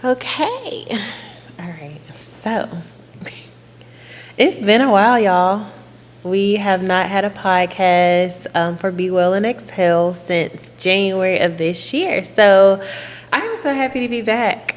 Okay. All right. So, it's been a while, y'all. We have not had a podcast for Be Well and Exhale since January of this year. So, I'm so happy to be back.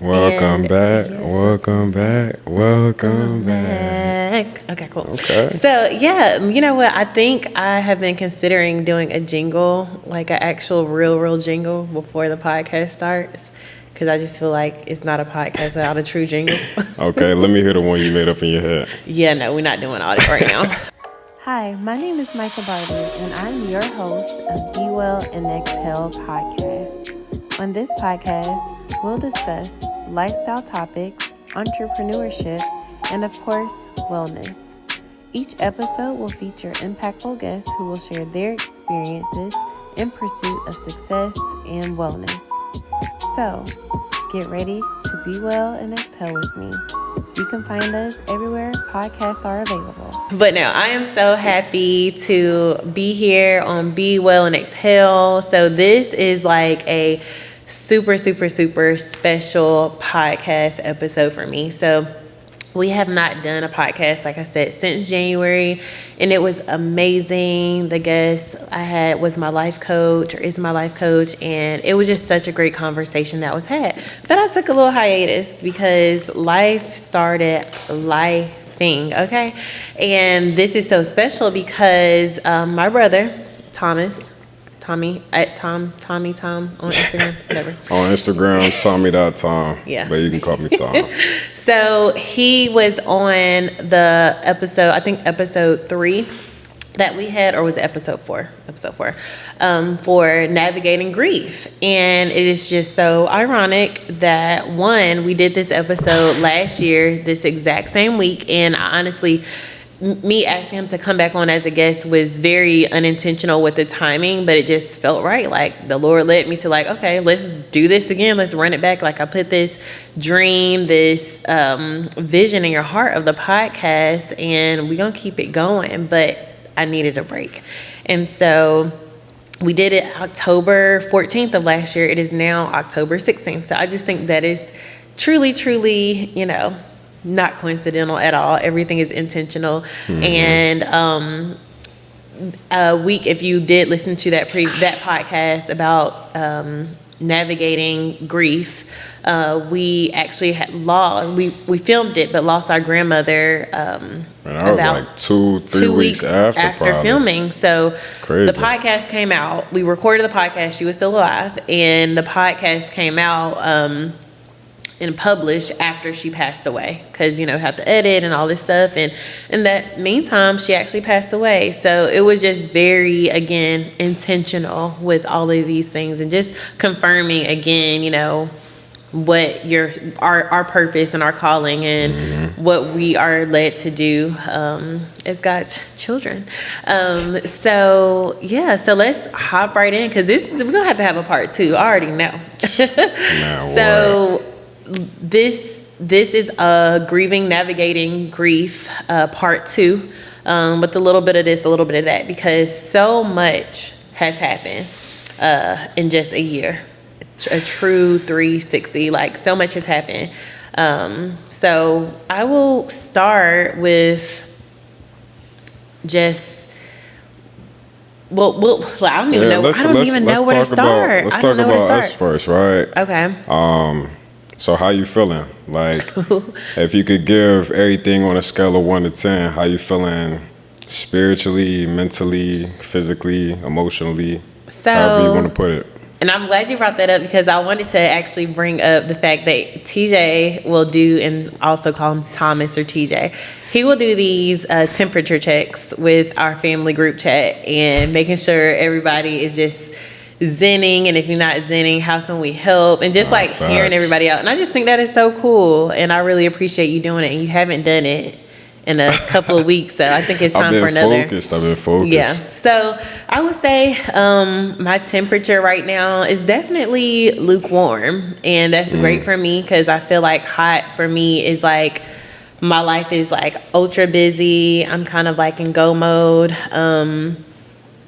Welcome And back, yes, welcome back, welcome back. Okay, cool. Okay. So, yeah, you know what? I think I have been considering doing a jingle, like an actual real jingle before the podcast starts. Because I just feel like it's not a podcast without a true jingle. Okay, let me hear the one you made up in your head. Yeah, no, we're not doing all that right now. Hi, my name is Micah Barty, and I'm your host of Be Well and Exhale podcast. On this podcast, we'll discuss lifestyle topics, entrepreneurship, and of course, wellness. Each episode will feature impactful guests who will share their experiences in pursuit of success and wellness. So, get ready to be well and exhale with me. You can find us everywhere podcasts are available. But no, I am so happy to be here on Be Well and Exhale. So this is like a super special podcast episode for me. So we have not done a podcast, like I said, since January, and it was amazing. The guest I had was my life coach, or is my life coach, and it was just such a great conversation that was had. But I took a little hiatus because life started lifing, okay? And this is so special because my brother, Tommy at Tom on Instagram, whatever. On Instagram, Tommy.Tom. Yeah. But you can call me Tom. So he was on the episode, I think episode 3 that we had, or was it episode 4? Episode 4, for navigating grief. And it is just so ironic that we did this episode last year, this exact same week. And I honestly, me asking him to come back on as a guest was very unintentional with the timing, but it just felt right. Like the Lord led me to like, okay, let's do this again. Let's run it back. Like I put this dream, this vision in your heart of the podcast, and we're going to keep it going. But I needed a break. And so we did it October 14th of last year. It is now October 16th. So I just think that is truly, not coincidental at all. Everything is intentional. Mm-hmm. And a week, if you did listen to that podcast about navigating grief, we actually had we filmed it, but lost our grandmother about like 2-3 weeks after filming. So crazy. The podcast came out. We recorded the podcast. She was still alive, and the podcast came out and published after she passed away, because have to edit and all this stuff, and in that meantime she actually passed away. So it was just very, again, intentional with all of these things, and just confirming again what our purpose and our calling, and mm-hmm. what we are led to do as God's children. So let's hop right in, because we're gonna have to have a part 2. I already know. So this is a grieving, navigating grief part 2, with a little bit of this, a little bit of that, because so much has happened in just a year, a true 360. Like so much has happened. So I will start with just I don't even know where to start. Let's talk about us first, right? Okay. So how you feeling? Like, if you could give everything on a scale of 1 to 10, how you feeling spiritually, mentally, physically, emotionally, however you want to put it? And I'm glad you brought that up, because I wanted to actually bring up the fact that TJ will do, and also call him Thomas or TJ, he will do these temperature checks with our family group chat, and making sure everybody is just zenning, and if you're not zenning, how can we help, and just like facts. Hearing everybody out. And I just think that is so cool, and I really appreciate you doing it, and you haven't done it in a couple of weeks, so I think it's time for another. I've been focused. Yeah, so I would say my temperature right now is definitely lukewarm, and that's great for me, because I feel like hot for me is like, my life is like ultra busy. I'm kind of like in go mode.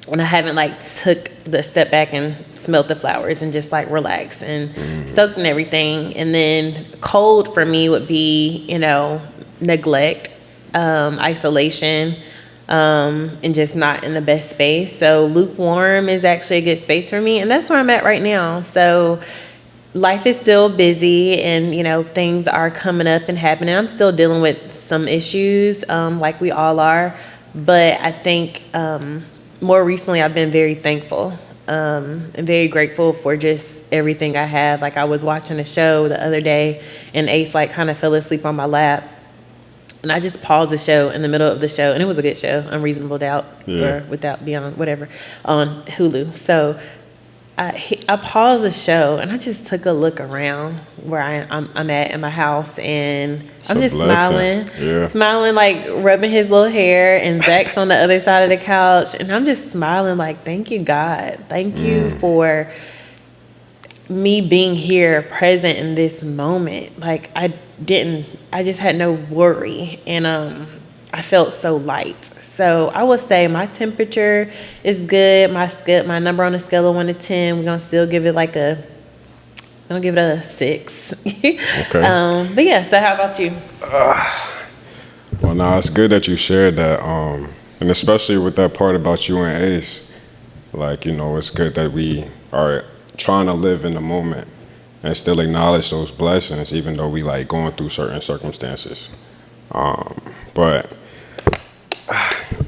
when I haven't like took the step back and smelt the flowers and just like relaxed and soaked in everything. And then cold for me would be, neglect, isolation, and just not in the best space. So lukewarm is actually a good space for me, and that's where I'm at right now. So life is still busy, and things are coming up and happening. I'm still dealing with some issues, like we all are, but I think more recently I've been very thankful and very grateful for just everything I have. Like I was watching a show the other day, and Ace like kind of fell asleep on my lap. And I just paused the show in the middle of the show, and it was a good show, Unreasonable Doubt, or Without Beyond, whatever, on Hulu. So I paused the show, and I just took a look around where I'm at in my house, and I'm just smiling, like rubbing his little hair, and Zach's on the other side of the couch, and I'm just smiling like, thank you, God. Thank you for me being here present in this moment. Like I just had no worry, and I felt so light. So I would say my temperature is good. My number on a scale of 1 to 10, we're gonna still give it I'm gonna give it a 6. Okay. But yeah, so how about you? Well, no, it's good that you shared that, and especially with that part about you and Ace. Like, it's good that we are trying to live in the moment and still acknowledge those blessings, even though we like going through certain circumstances. But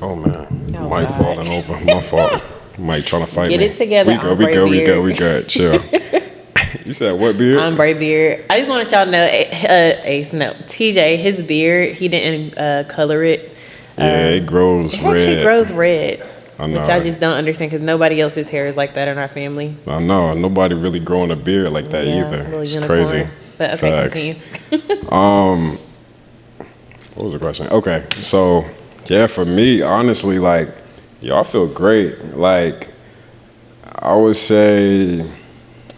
Mike falling over, my fault. Mike trying to fight me. Get it together. We good. Chill. You said what beard? Ombre beard. I just wanted y'all to know, TJ, his beard, he didn't color it. It grows red. It actually grows red. I know. Which I just don't understand, because nobody else's hair is like that in our family. I know. Nobody really growing a beard like that either. Really it's unicorn. crazy. But okay, Facts. Continue. What was the question? Okay, so yeah, for me, honestly, like, y'all feel great. Like, I would say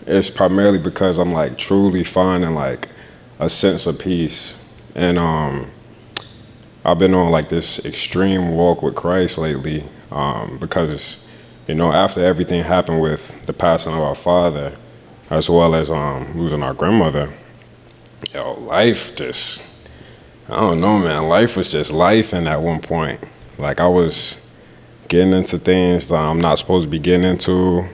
it's primarily because I'm like truly finding like a sense of peace, and I've been on like this extreme walk with Christ lately, because after everything happened with the passing of our father, as well as losing our grandmother, life just, I don't know, man. Life was just life, and at one point, like I was getting into things that I'm not supposed to be getting into,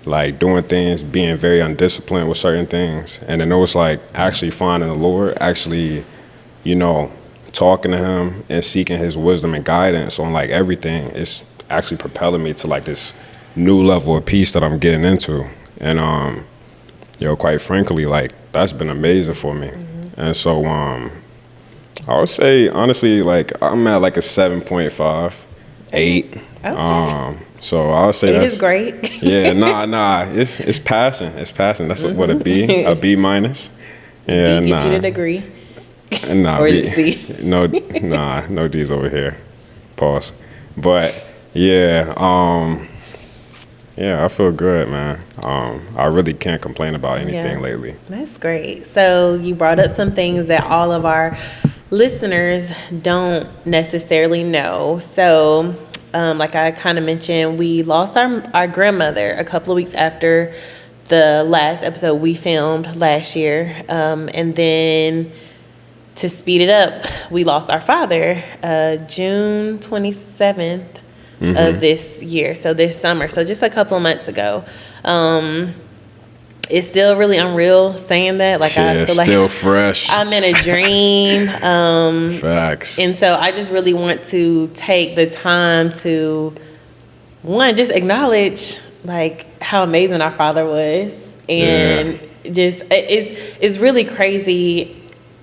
like doing things, being very undisciplined with certain things, and then it was like actually finding the Lord, actually, talking to Him and seeking His wisdom and guidance on like everything. It's actually propelling me to like this new level of peace that I'm getting into, and quite frankly, like that's been amazing for me. And so I would say honestly, like I'm at like a 7.5, 8. Okay. So I would say 8 that's is great. Yeah, nah. It's passing. That's what a B, a B minus. Yeah, D get you the degree. Nah, or the C. No D's over here. Pause. But yeah, I feel good, man. I really can't complain about anything lately. That's great. So you brought up some things that all of our listeners don't necessarily know. So like I kind of mentioned, we lost our grandmother a couple of weeks after the last episode we filmed last year. And then to speed it up, we lost our father June 27th of this year, so this summer, so just a couple of months ago. It's still really unreal saying that. Like, I feel like still fresh. I'm in a dream. Facts. And so I just really want to take the time to, one, just acknowledge like how amazing our father was, and just it's really crazy.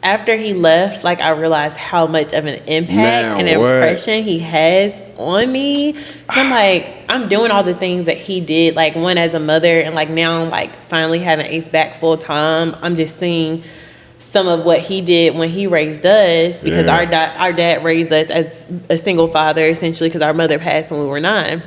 After he left, like I realized how much of an impact and impression he has on me. I'm like, I'm doing all the things that he did, like one as a mother, and like now I'm like finally having Ace back full time. I'm just seeing some of what he did when he raised us, because our dad raised us as a single father essentially, because our mother passed when we were 9.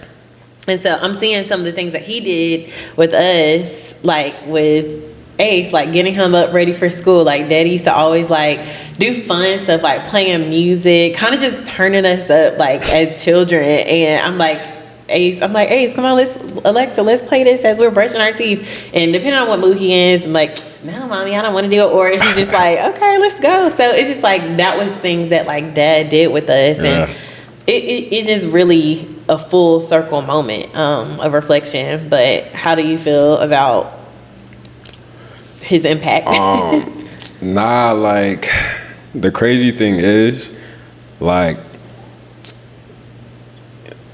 And so I'm seeing some of the things that he did with us, like with Ace, like getting him up ready for school. Like Daddy used to always like do fun stuff, like playing music, kind of just turning us up like as children. And I'm like, Ace, come on, Alexa, let's play this as we're brushing our teeth. And depending on what mood he is, I'm like, no, mommy, I don't want to do it. Or if he's just like, okay, let's go. So it's just like, that was things that like dad did with us. And it's just really a full circle moment of reflection. But how do you feel about his impact? Nah, like, the crazy thing is, like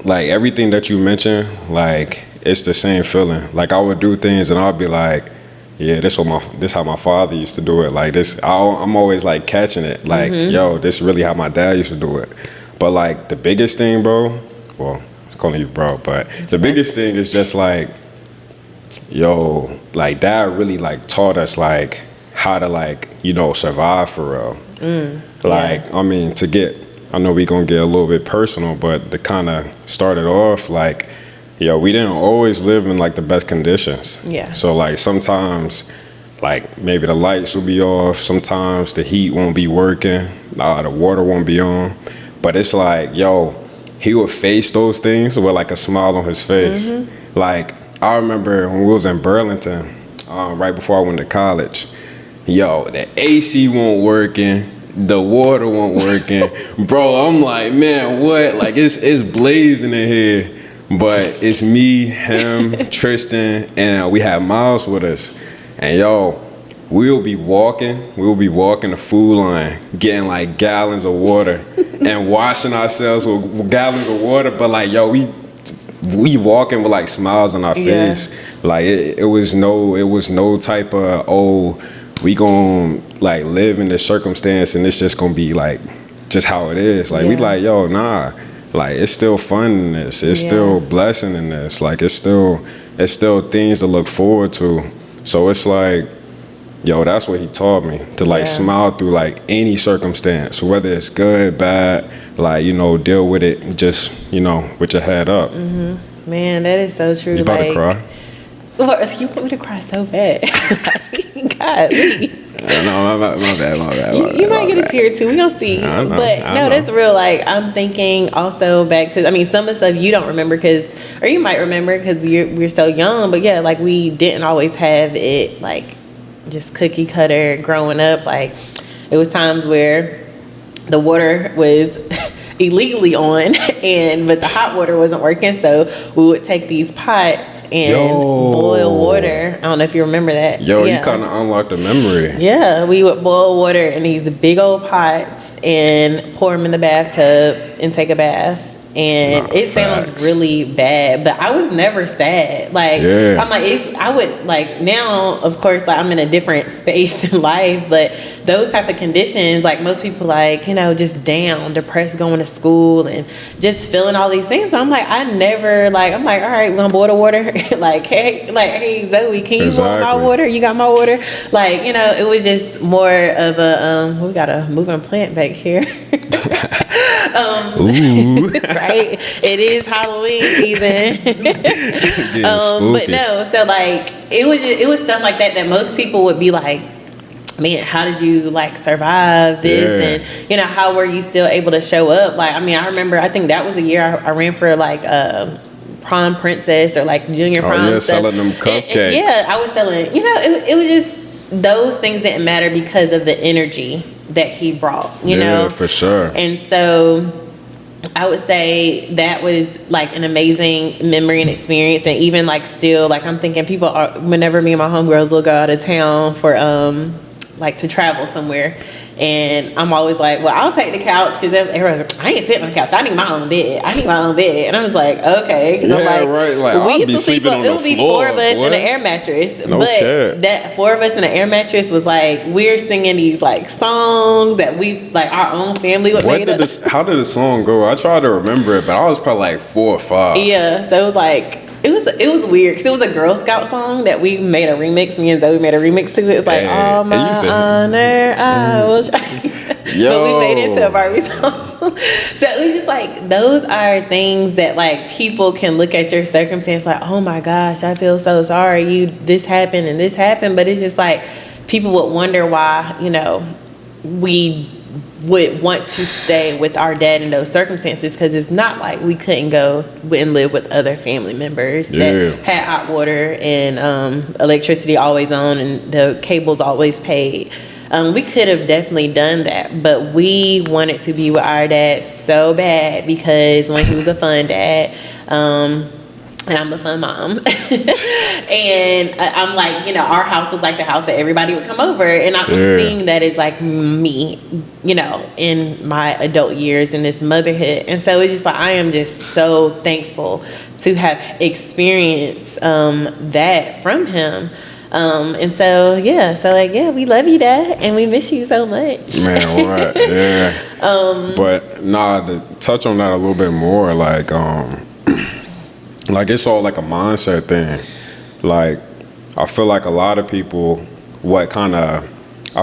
everything that you mentioned, like, it's the same feeling. Like, I would do things and I'll be like, yeah, this how my father used to do it. Like, this, I'm always like catching it. Like, yo, this is really how my dad used to do it. But like, the biggest thing, bro, well, I'm calling you bro, but the biggest thing is just like, yo, like, dad really like taught us like how to like, you know, survive for real. Like, I mean, I know we gonna get a little bit personal, but to kind of start it off, like, yo, we didn't always live in like the best conditions. Yeah. So like, sometimes, like, maybe the lights will be off, sometimes the heat won't be working, the water won't be on. But it's like, yo, he would face those things with like a smile on his face. Like, I remember when we was in Burlington, right before I went to college, yo, the AC won't working, the water won't working. Bro, I'm like, man, what? Like, it's blazing in here. But it's me, him, Tristan, and we have Miles with us. And yo, we'll be walking the food line, getting like gallons of water and washing ourselves with gallons of water. But like, yo, we walking with like smiles on our face. Like, it was no type of, we gonna like live in this circumstance and it's just gonna be like just how it is. Like, we like, yo, nah, like, it's still fun in this, it's still blessing in this, like, it's still things to look forward to. So it's like, yo, that's what he taught me, to like smile through like any circumstance, whether it's good, bad, like, you know, deal with it just, you know, with your head up. Man, that is so true. You about to cry? Well, you want me to cry so bad. God, no, my bad. You might get a tear too. We gonna see. I know. That's real. Like, I'm thinking also back to, I mean, some of the stuff you don't remember or you might remember because we're so young. But yeah, like, we didn't always have it like just cookie cutter growing up. Like, it was times where the water was illegally on, but the hot water wasn't working, so we would take these pots and boil water. I don't know if you remember that. You kind of unlocked a memory. Yeah, we would boil water in these big old pots and pour them in the bathtub and take a bath. And it sounds really bad, but I was never sad. Like, I'm like, I would, like, now, of course, like, I'm in a different space in life, but those type of conditions, like, most people, like, you know, just down, depressed, going to school and just feeling all these things. But I'm like, I never, like, I'm like, all right, we're gonna boil the water. hey, Zoe, can you boil my water? You got my water? Like, you know, it was just more of a, we got a moving plant back here. Right, it is Halloween season. But no, so like, it was stuff like that most people would be like, man, how did you like survive this? And you know, how were you still able to show up? Like, I mean, I remember, I think that was a year I ran for like prom princess or like junior prom stuff. Selling them cupcakes. And I was selling, you know, it was just, those things didn't matter because of the energy that he brought, you know? Yeah, for sure. And so I would say that was like an amazing memory and experience. And even like still, like, I'm thinking people are, whenever me and my homegirls will go out of town for like to travel somewhere, and I'm always like, well, I'll take the couch, because everyone's like, I ain't sitting on the couch, I need my own bed. And I was like, okay, because I'm like, right, like, we used to sleep on the floor. It would be four of us in an air mattress, but that four of us in an air mattress was like, we're singing these like songs that we, like, our own family would make up. How did the song go? I tried to remember it, but I was probably like 4 or 5. Yeah, so it was like, it was weird, because it was a Girl Scout song that we made a remix. Me and Zoe made a remix to it. It's like, all my honor, I will try. But we made it into a Barbie song. So it was just like, those are things that like people can look at your circumstance like, oh my gosh, I feel so sorry, this happened and this happened. But it's just like, people would wonder why, you know, we would want to stay with our dad in those circumstances, because it's not like we couldn't go and live with other family members that had hot water and electricity always on and the cables always paid. We could have definitely done that, but we wanted to be with our dad so bad because when he was a fun dad, and I'm the fun mom. And I'm like, our house was like the house that everybody would come over. And I'm seeing that as like me, in my adult years in this motherhood. And so it's just like, I am just so thankful to have experienced that from him. And so, we love you, Dad, and we miss you so much. Man, right, yeah. But to touch on that a little bit more, like it's all like a mindset thing. Like I feel like a lot of people, I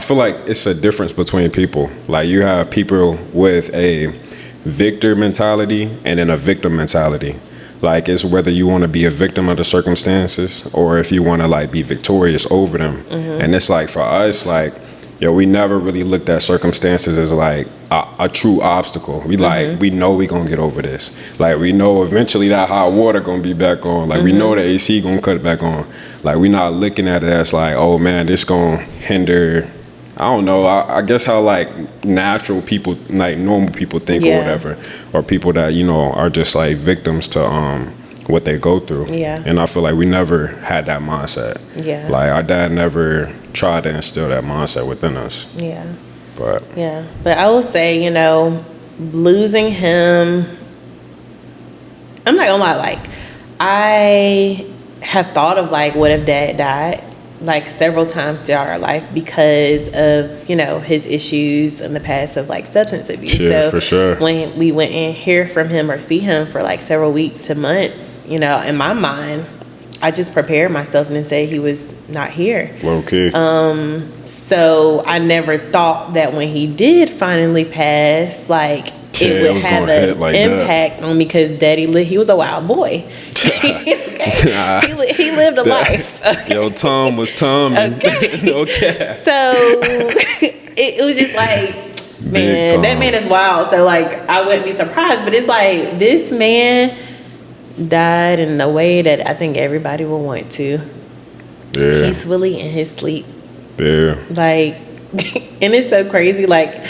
feel like it's a difference between people. Like you have people with a victor mentality and then a victim mentality. Like it's whether you want to be a victim of the circumstances or if you want to like be victorious over them. And it's like for us, like, we never really looked at circumstances as like a true obstacle. We we know we gonna get over this. Like we know eventually that hot water gonna be back on. Like we know the AC gonna cut it back on. Like we not looking at it as like, oh man, this gonna hinder. I don't know. I guess how like natural people, like normal people think or whatever, or people that are just like victims to what they go through. And I feel like we never had that mindset. Like our dad never tried to instill that mindset within us. But I will say, losing him, I'm not gonna lie, like I have thought of like, what if Dad died? Like several times throughout our life because of, his issues in the past of like substance abuse. Yeah, so for sure. When we went and hear from him or see him for like several weeks to months, in my mind, I just prepared myself and said he was not here. Okay. So I never thought that when he did finally pass, like it would have an impact on me, because Daddy, he was a wild boy. He lived a life. Okay. Yo, Tom was Tom. Okay. So it was just like, man, that man is wild. So like, I wouldn't be surprised, but it's like this man died in a way that I think everybody will want to. Peacefully in his sleep. Like, and it's so crazy. Like,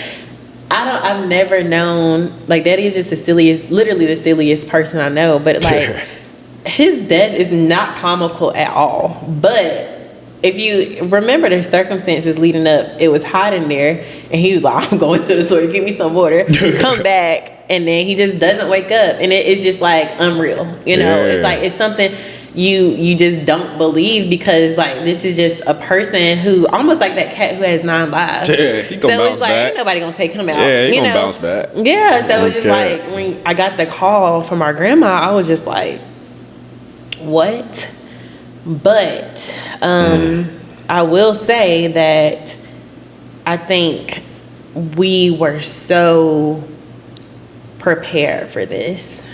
I've never known, like, Daddy is just literally the silliest person I know, but like his death is not comical at all. But if you remember the circumstances leading up, it was hot in there and he was like, I'm going to the store to get me some water, come back, and then he just doesn't wake up, and it's just like unreal. It's like, it's something you just don't believe, because like this is just a person who almost like that cat who has 9 lives. He gonna so bounce it's like back. Ain't nobody gonna take him out. He gonna bounce back. So it's just like when I got the call from our grandma, I was just like, what? But I will say that I think we were so prepared for this,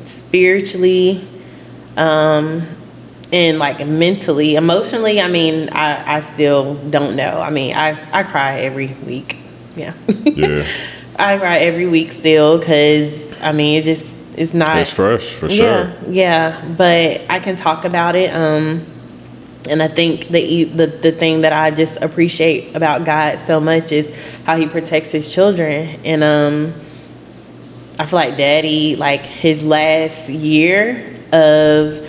spiritually, and like mentally. Emotionally, I mean, I still don't know. I mean, I cry every week. I cry every week still, because I mean, it's not, it's fresh for sure. But I can talk about it, and I think the thing that I just appreciate about God so much is how he protects his children. And I feel like Daddy, like his last year of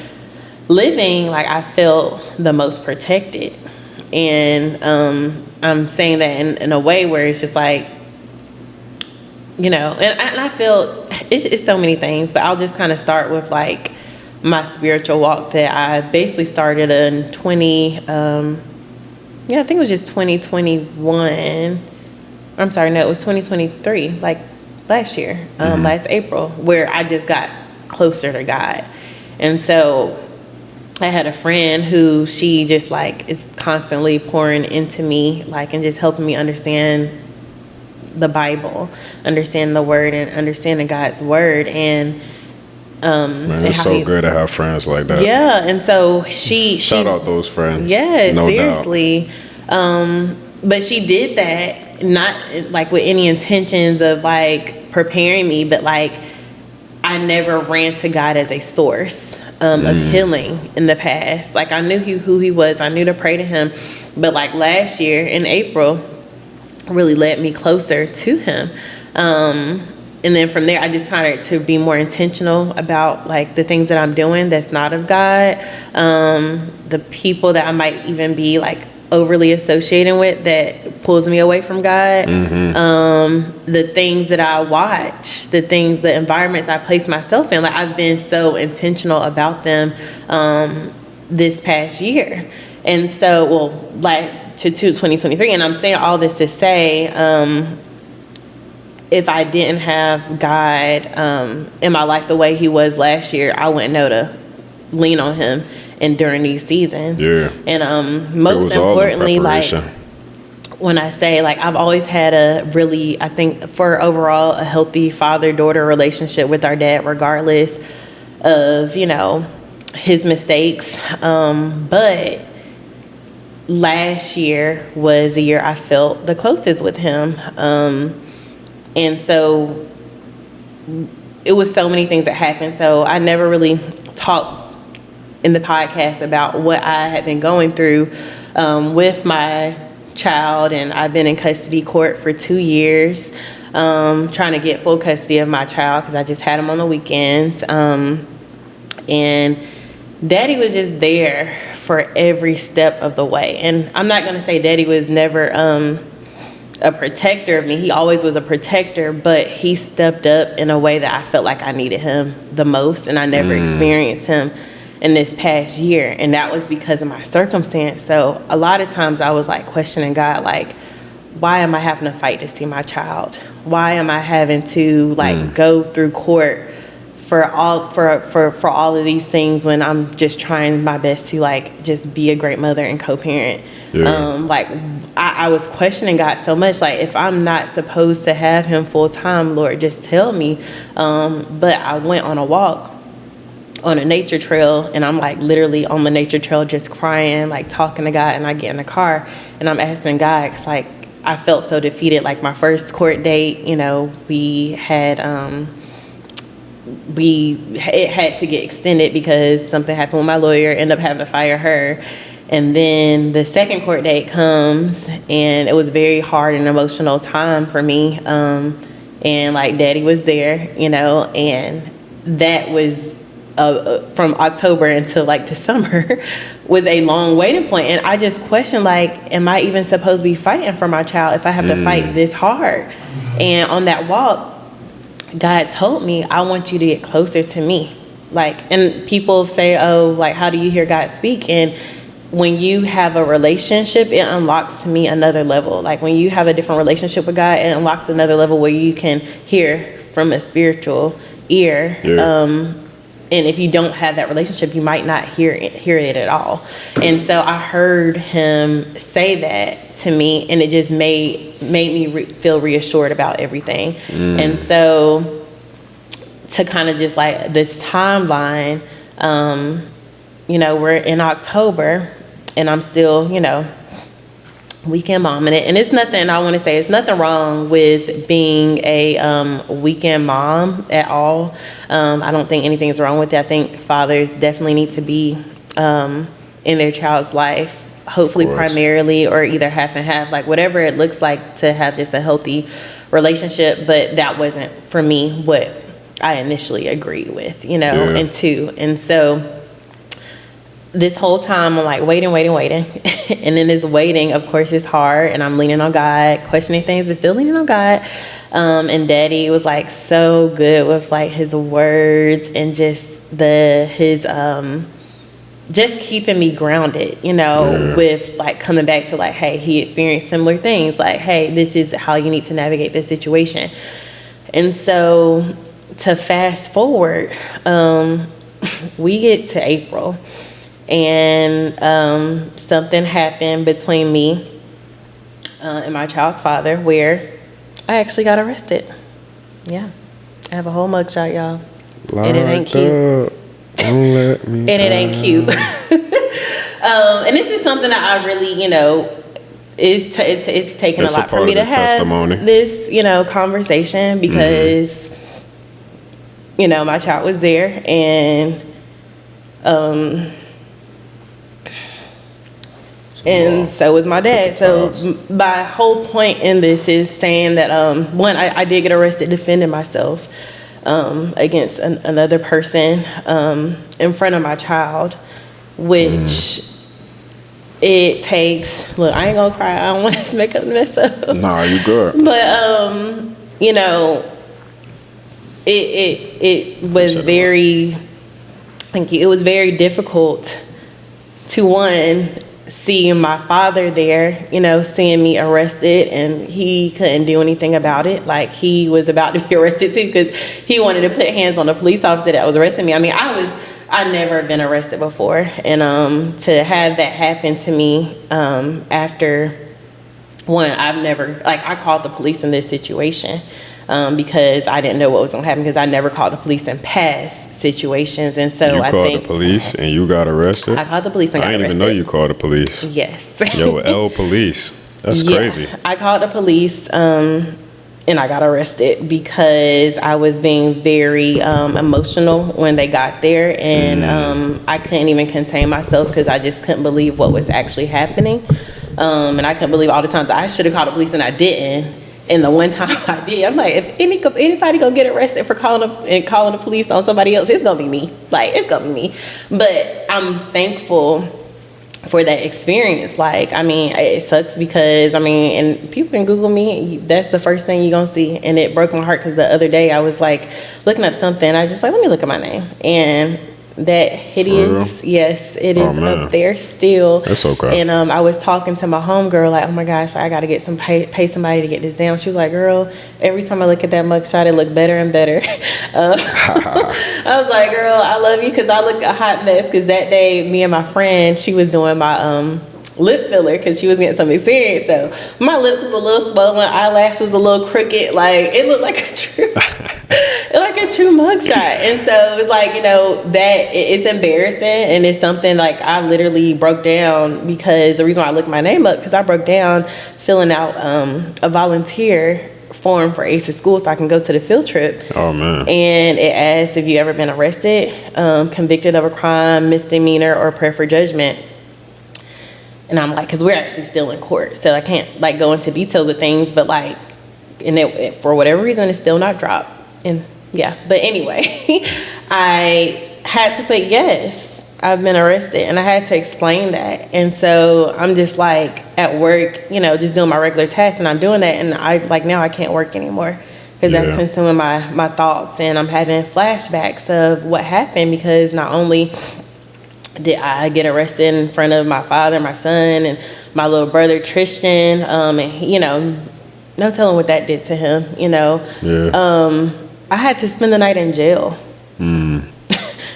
living, like I felt the most protected. And I'm saying that in a way where it's just like, and I feel it's so many things, but I'll just kind of start with like my spiritual walk that I basically started in I think it was just 2021. I'm sorry, no, it was 2023, like last year, last April, where I just got closer to God. And so I had a friend who she just like is constantly pouring into me, like, and just helping me understand the Bible, understand the word, and understanding God's word. And man, it's so good to have friends like that. And so she shout out those friends. No seriously doubt. But she did that not like with any intentions of like preparing me, but like I never ran to God as a source of healing in the past. Like I knew who he was. I knew to pray to him. But like last year in April really led me closer to him. And then from there, I just started to be more intentional about like the things that I'm doing that's not of God. The people that I might even be like overly associating with that pulls me away from God. The things that I watch, the environments I place myself in, like I've been so intentional about them this past year. And so, well, like to 2023, and I'm saying all this to say, if I didn't have God in my life the way he was last year, I wouldn't know to lean on him and during these seasons. Yeah. And most importantly, like when I say like I've always had a really, I think for overall a healthy father-daughter relationship with our dad, regardless of, you know, his mistakes. But last year was the year I felt the closest with him. And so it was so many things that happened. So I never really talked in the podcast about what I had been going through with my child. And I've been in custody court for 2 years, trying to get full custody of my child because I just had him on the weekends. And Daddy was just there for every step of the way. And I'm not going to say Daddy was never a protector of me. He always was a protector, but he stepped up in a way that I felt like I needed him the most, and I never experienced him in this past year, and that was because of my circumstance. So a lot of times I was like questioning God, like, why am I having to fight to see my child? Why am I having to like go through court for all of these things when I'm just trying my best to like just be a great mother and co-parent? Like I was questioning God so much, like if I'm not supposed to have him full time, Lord, just tell me. But I went on a walk on a nature trail, and I'm like literally on the nature trail just crying, like talking to God, and I get in the car and I'm asking God, because like I felt so defeated. Like my first court date, you know, we had it had to get extended because something happened with my lawyer, ended up having to fire her. And then the second court date comes, and it was very hard and emotional time for me. And like Daddy was there, you know, and that was from October until like the summer was a long waiting point. And I just questioned, like, am I even supposed to be fighting for my child if I have to fight this hard? And on that walk, God told me, I want you to get closer to me. Like, and people say, oh, like, how do you hear God speak? And when you have a relationship, it unlocks to me another level. Like when you have a different relationship with God, it unlocks another level where you can hear from a spiritual ear. And if you don't have that relationship, you might not hear it at all. And so I heard him say that to me, and it just made me feel reassured about everything. And so to kind of just like this timeline, you know, we're in October, and I'm still, you know, weekend momming it. And it's nothing, I want to say, it's nothing wrong with being a weekend mom at all. I don't think anything's wrong with it. I think fathers definitely need to be in their child's life, hopefully primarily, or either half and half, like whatever it looks like to have just a healthy relationship. But that wasn't, for me, what I initially agreed with, you know, and so this whole time I'm like waiting. And then this waiting, of course, is hard, and I'm leaning on God, questioning things, but still leaning on God. And Daddy was like so good with like his words and just his just keeping me grounded, you know, with like coming back to like, hey, he experienced similar things. Like, hey, this is how you need to navigate this situation. And so to fast forward, we get to April, and something happened between me and my child's father where I actually got arrested. Yeah. I have a whole mugshot, y'all. And it ain't cute. Don't let me and it ain't cute. And this is something that I really, you know, it's taken a lot for me to have this, conversation because, my child was there and so was my dad. So my whole point in this is saying that, one, I did get arrested defending myself against another person in front of my child, which it takes, look, I ain't gonna cry, I don't want this makeup to mess up. Nah, you good. But it was very, thank you, it was very difficult to, one, see my father there, seeing me arrested, and he couldn't do anything about it. Like, he was about to be arrested too because he wanted to put hands on the police officer that was arresting me. I mean, I'd never been arrested before, and to have that happen to me after, one, I called the police in this situation because I didn't know what was going to happen because I never called the police in past situations. And so I called the police and you got arrested? I called the police and got arrested. I didn't even know you called the police. Yes. Yo, L police. That's crazy. I called the police and I got arrested because I was being very emotional when they got there, and I couldn't even contain myself because I just couldn't believe what was actually happening. And I couldn't believe all the times I should have called the police and I didn't. And the one time I did, I'm like, if anybody gonna get arrested for calling the police on somebody else, it's gonna be me. Like, it's gonna be me. But I'm thankful for that experience. Like, I mean, it sucks because, and people can Google me, that's the first thing you're gonna see. And it broke my heart because the other day I was like looking up something, I just like, let me look at my name. And that hideous, yes, it is up there still. That's okay. And I was talking to my homegirl, like, oh my gosh, I got to get pay somebody to get this down. She was like, girl, every time I look at that mugshot, it look better and better. I was like, girl, I love you because I look a hot mess. Because that day, me and my friend, she was doing my lip filler because she was getting some experience. So my lips was a little swollen, eyelash was a little crooked. Like, it looked like a true mugshot. And so it's like, that it's embarrassing, and it's something like I literally broke down because the reason why I looked my name up, because I broke down filling out a volunteer form for ACES School so I can go to the field trip. Oh man. And it asked if you ever been arrested, convicted of a crime, misdemeanor, or prayer for judgment. And I'm like, because we're actually still in court, so I can't like go into details with things, but like, and it, for whatever reason, it's still not dropped. And yeah, but anyway, I had to put yes, I've been arrested, and I had to explain that. And so I'm just like at work, just doing my regular tasks, and I'm doing that, and now I can't work anymore because that's consuming my thoughts, and I'm having flashbacks of what happened because not only did I get arrested in front of my father, my son, and my little brother Tristan, and no telling what that did to him, I had to spend the night in jail. I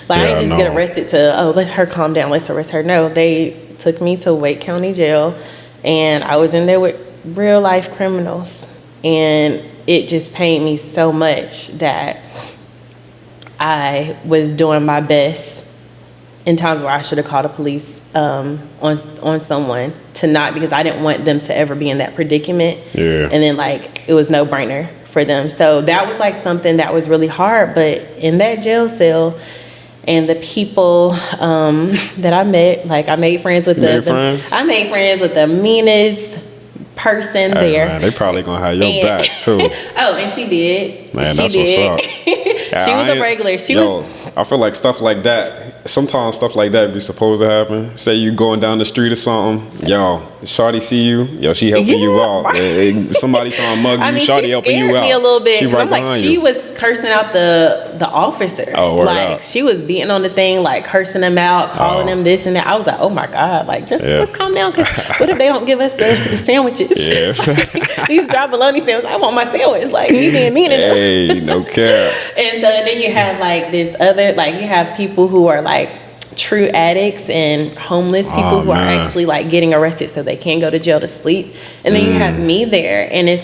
didn't just get arrested to, let her calm down, let's arrest her. No, they took me to Wake County Jail, and I was in there with real life criminals, and it just pained me so much that I was doing my best in times where I should have called the police on someone to not, because I didn't want them to ever be in that predicament. And then it was no brainer for them. So that was something that was really hard. But in that jail cell, and the people that I met, I made friends with I made friends with the meanest person there. Man, they probably gonna have your back too. Oh, and she did. Man, she did. What's up. She was a regular. I feel like stuff like that, sometimes stuff like that be supposed to happen. Say you going down the street or something, shawty see you, she helping you out. Somebody trying to mug you, shawty helping you out. Me a little bit. She right behind you. She was cursing out the officers. Oh, she was beating on the thing, cursing them out, calling them this and that. I was like, oh my God, let's calm down, because what if they don't give us the sandwiches? These dry bologna sandwiches, I want my sandwich. You being mean enough. Hey, no care. And so then you have this other, you have people who are true addicts and homeless people who are actually getting arrested so they can't go to jail to sleep. And then you have me there, and it's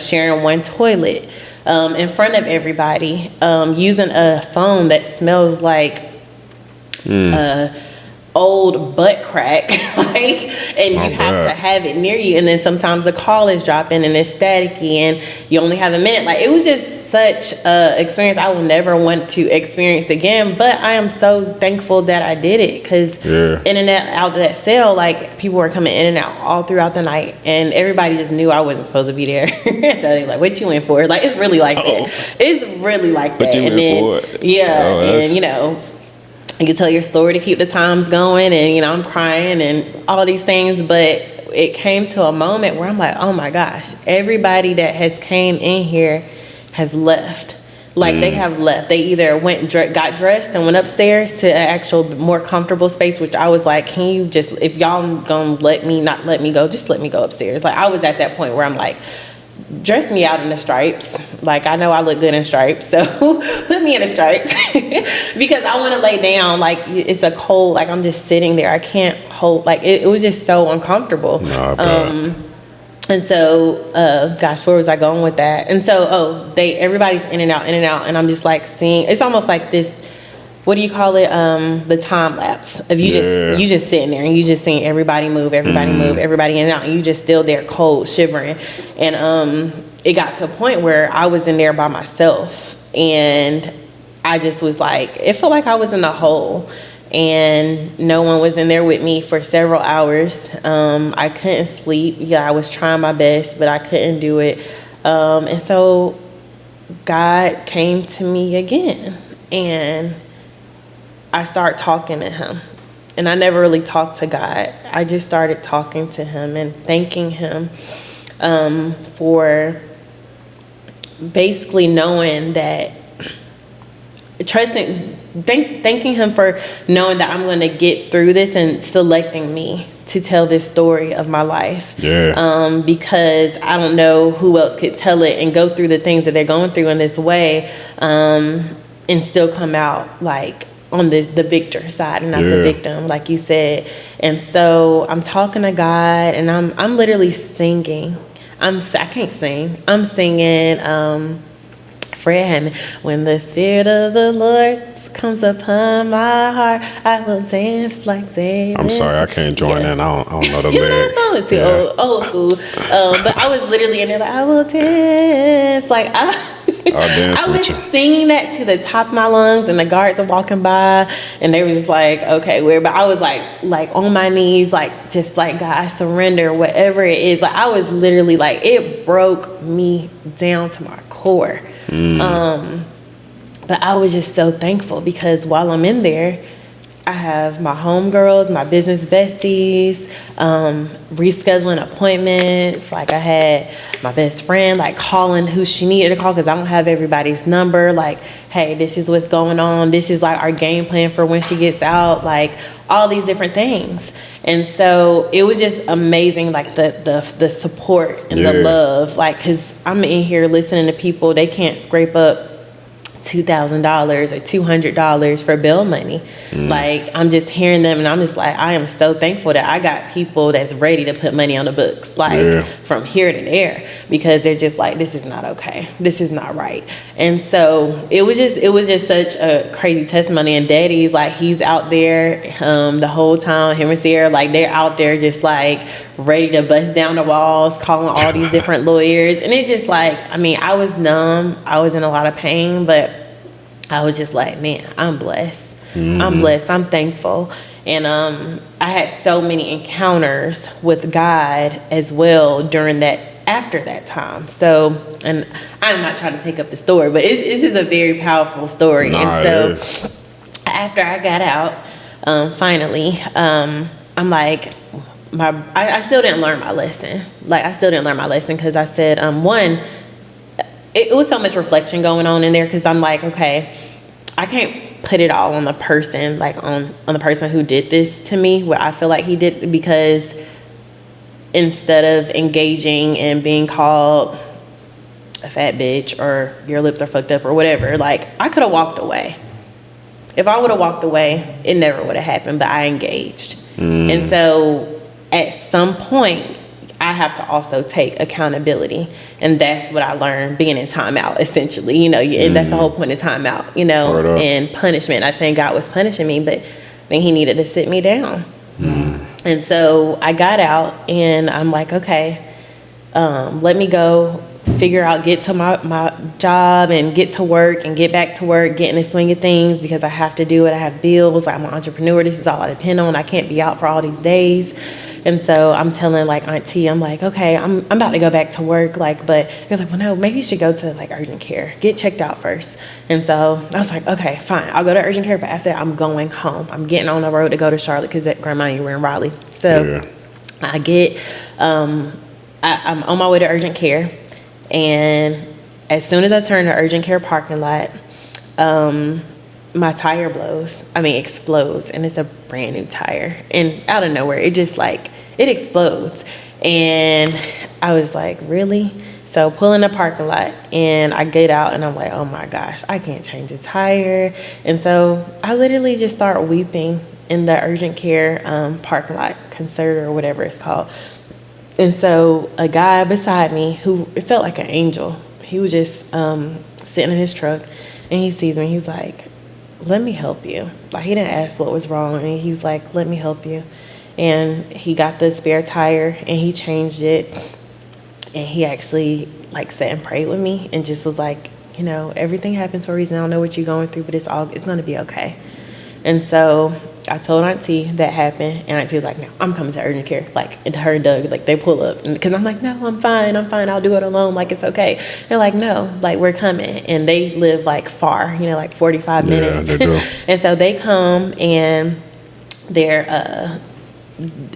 sharing one toilet in front of everybody, using a phone that smells like old butt crack, like, and you have to have it near you. And then sometimes the call is dropping and it's staticky and you only have a minute. Like, it was just such a experience I will never want to experience again. But I am so thankful that I did it, because in and out of that cell, like, people were coming in and out all throughout the night, and everybody just knew I wasn't supposed to be there. So they're like, what you in for? Like, it's really like that. It's really like that. And then, and you know, you tell your story to keep the times going, and you know, I'm crying and all these things, but it came to a moment where I'm like, oh my gosh, everybody that has came in here has left. Like, they have left. They either got dressed and went upstairs to an actual more comfortable space, which I was like, can you just, if y'all gonna not let me go, just let me go upstairs. Like, I was at that point where I'm like, dress me out in the stripes. Like, I know I look good in stripes, so put me in the stripes because I want to lay down. Like, it's a cold, like, I'm just sitting there. I can't hold, like, it was just so uncomfortable. And so, gosh, where was I going with that? And so, everybody's in and out, and I'm just like seeing, it's almost like this, what do you call it? The time lapse of you just sitting there and you just seeing everybody move, everybody in and out, and you just still there cold, shivering. And it got to a point where I was in there by myself, and I just was like, it felt like I was in a hole, and no one was in there with me for several hours. I couldn't sleep. Yeah, I was trying my best, but I couldn't do it. And so God came to me again, and I started talking to him. And I never really talked to God. I just started talking to him and thanking him for basically knowing that, thanking him for knowing that I'm going to get through this and selecting me to tell this story of my life. Because I don't know who else could tell it and go through the things that they're going through in this way, and still come out like on the victor side and not the victim, like you said. And so I'm talking to God, and I'm literally singing. I can't sing. I'm singing Fred Hammond. When the Spirit of the Lord comes upon my heart, I will dance like David. I'm sorry, I can't join in. I don't know the lyrics. Know that song? It's too old school. But I was literally in there like, I will dance. Like, I was singing that to the top of my lungs, and the guards are walking by, and they were just like, okay, weird. But I was like on my knees, like, just like, God, I surrender, whatever it is. Like, I was literally like, it broke me down to my core. But I was just so thankful, because while I'm in there, I have my homegirls, my business besties, rescheduling appointments. Like, I had my best friend, like, calling who she needed to call, because I don't have everybody's number. Like, hey, this is what's going on. This is like our game plan for when she gets out. Like, all these different things. And so it was just amazing, like the support and the love. Like, because I'm in here listening to people, they can't scrape up $2,000 or $200 for bill money. Like, I'm just hearing them, and I'm just like, I am so thankful that I got people that's ready to put money on the books, like, from here to there, because they're just like, this is not okay, this is not right. And so it was just such a crazy testimony. And Daddy's like, he's out there the whole time, him and Sierra, like, they're out there just like ready to bust down the walls, calling all these different lawyers. And it just like, I mean, I was numb, I was in a lot of pain, but I was just like, man, I'm blessed. I'm blessed. I'm thankful. And I had so many encounters with God as well after that time. So, and I'm not trying to take up the story, but this is a very powerful story. And so after I got out, finally, I'm like, I still didn't learn my lesson. Like, I still didn't learn my lesson, because I said, one, it was so much reflection going on in there, because I'm like, okay, I can't put it all on the person, like on the person who did this to me, what I feel like he did, because instead of engaging and being called a fat bitch or your lips are fucked up or whatever, like, I could have walked away. If I would have walked away, it never would have happened, but I engaged. And so at some point, I have to also take accountability. And that's what I learned being in timeout, essentially. You know, and that's the whole point of timeout, you know, and punishment. Not saying God was punishing me, but then he needed to sit me down. And so I got out, and I'm like, okay, let me go figure out, get to my job and get to work and get back to work, get in the swing of things, because I have to do it. I have bills. I'm an entrepreneur. This is all I depend on. I can't be out for all these days. And so I'm telling like Auntie, I'm like, okay, I'm about to go back to work. Like, but he was like, well, no, maybe you should go to like urgent care, get checked out first. And so I was like, okay, fine, I'll go to urgent care. But after that, I'm going home. I'm getting on the road to go to Charlotte, because at Grandma, you were in Raleigh. So I get, I'm on my way to urgent care. And as soon as I turn the urgent care parking lot, my tire explodes, and it's a brand new tire. And out of nowhere, it just like, it explodes. And I was like, really? So pull in the parking lot, and I get out, and I'm like, oh my gosh, I can't change a tire. And so I literally just start weeping in the urgent care parking lot, concerta or whatever it's called. And so a guy beside me, who it felt like an angel, he was just sitting in his truck, and he sees me. He was like, let me help you. Like, he didn't ask what was wrong, and he was like, let me help you. And he got the spare tire, and he changed it, and he actually like sat and prayed with me, and just was like, you know, everything happens for a reason. I don't know what you're going through, but it's going to be okay. And so I told Auntie that happened, and Auntie was like, no, I'm coming to urgent care. Like, and her and Doug, like, they pull up, because I'm like, no, I'm fine, I'll do it alone, like, it's okay. They're like, no, like, we're coming. And they live like far, you know, like 45 minutes. They do. And so they come, and they're